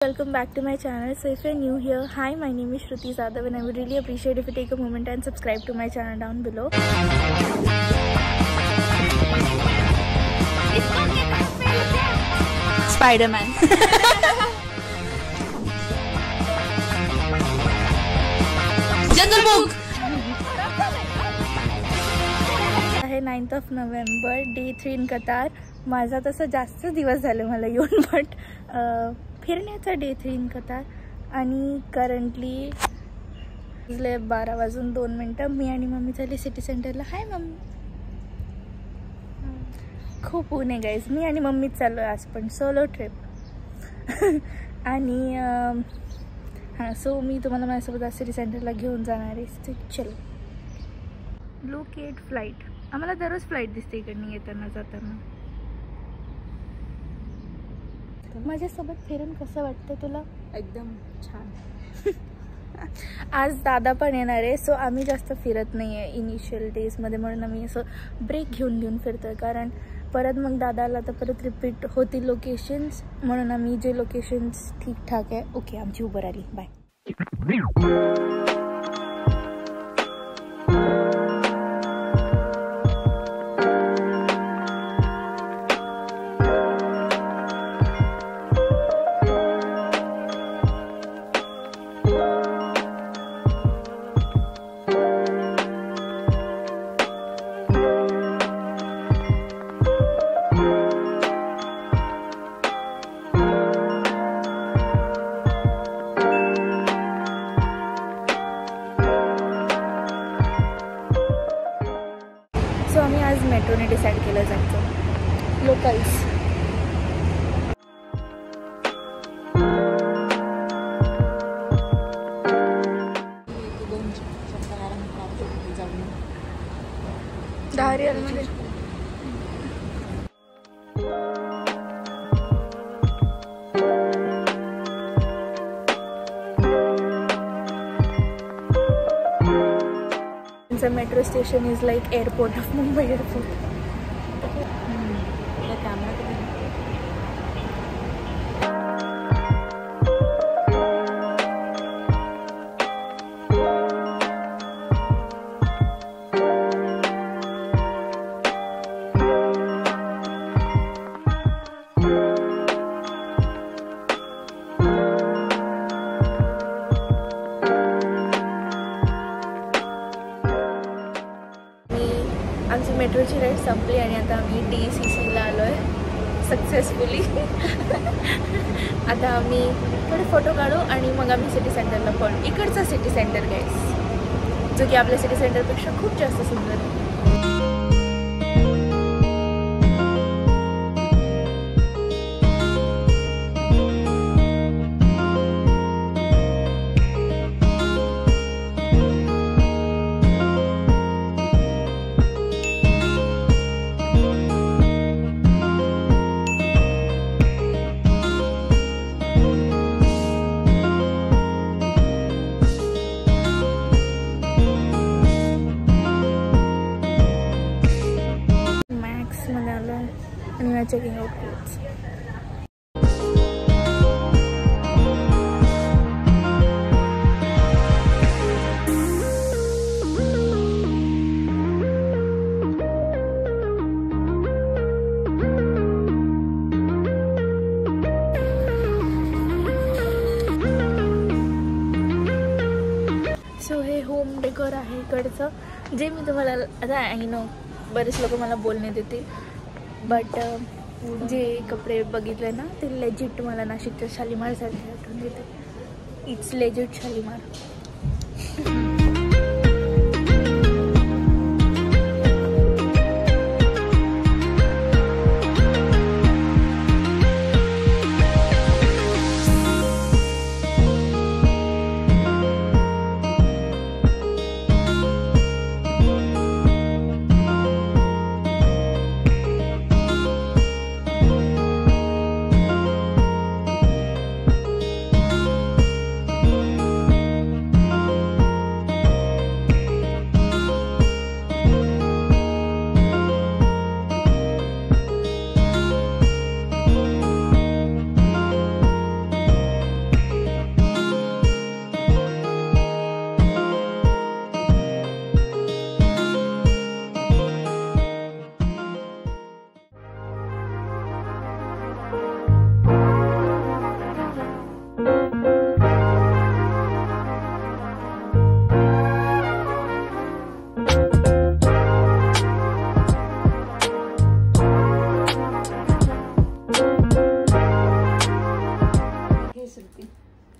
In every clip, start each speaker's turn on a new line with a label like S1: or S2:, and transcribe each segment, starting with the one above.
S1: Welcome back to my channel. So if you're new here, hi, my name is Shruti Zadav and I would really appreciate if you take a moment and subscribe to my channel down below. Spider-Man. Jungle Book. आहे 9th of November, day 3 in Qatar. माझा तसं जास्त दिवस झाले मला येऊन, but फिरण्याचा day 3 in Qatar. आणि करंटली 12:02 मी आणि मम्मी चालली सिटी सेंटरला. हाय मम्मी. खूप ऊन आहे गाईज. मी आणि मम्मीच चाललो आहे आज, पण सोलो ट्रिप. आणि हां, सो मी तुम्हाला माझ्यासोबत आज सिटी सेंटरला घेऊन जाणार आहे. चलो. Locate flight. आम्हाला दररोज फ्लाईट दिसते इकडनं येताना जाताना. माझ्यासोबत फिरून कसं वाटतं तुला? एकदम छान. आज दादा पण येणार आहे, सो आम्ही जास्त फिरत नाही आहे इनिशियल डेजमध्ये, म्हणून आम्ही असं ब्रेक घेऊन फिरतो आहे. कारण परत मग दादाला तर परत रिपीट होतील लोकेशन्स, म्हणून आम्ही जे लोकेशन्स ठीकठाक आहे. ओके, आमची उबर आली. बाय. सो आम्ही आज मेट्रोने डिसाईड केलं जायचं. लोकल्स. धारियालमध्ये metro station is like airport of Mumbai airport. आमची मेट्रोची राईड संपली आणि आता आम्ही DCCला आलो आहे सक्सेसफुली. आता आम्ही थोडे फोटो काढू आणि मग आम्ही सिटी सेंटरला पळू. इकडचा सिटी सेंटर गाईस, जो की आपल्या सिटी सेंटरपेक्षा खूप जास्त सुंदर आहे. And we are checking out clothes. So हे होम डेकोर आहे इकडचं, जे मी तुम्हाला आता आय नो बरेच लोक मला बोलणे देतील, बट जे कपडे बघितले ना ते लेजिट मला नाशिकच्या शालीमारसारखे आठवून देते. It's legit Shalimar.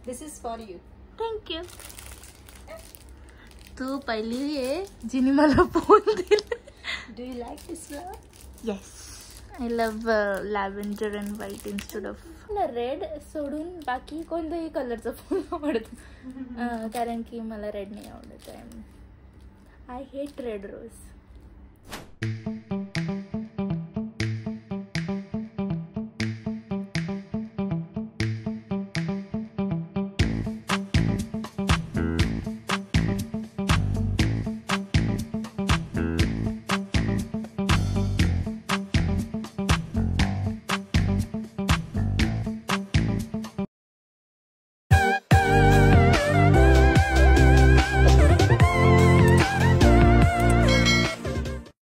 S2: This is for you.
S1: Thank you. तू पहिली आहे जिने मला फोन दिला.
S2: Do you like this flower?
S1: Yes, I love lavender and white instead of. मला रेड सोडून बाकी कोणत्याही कलरचं फुल आवडतं, कारण की मला रेड नाही आवडत. I hate red rose.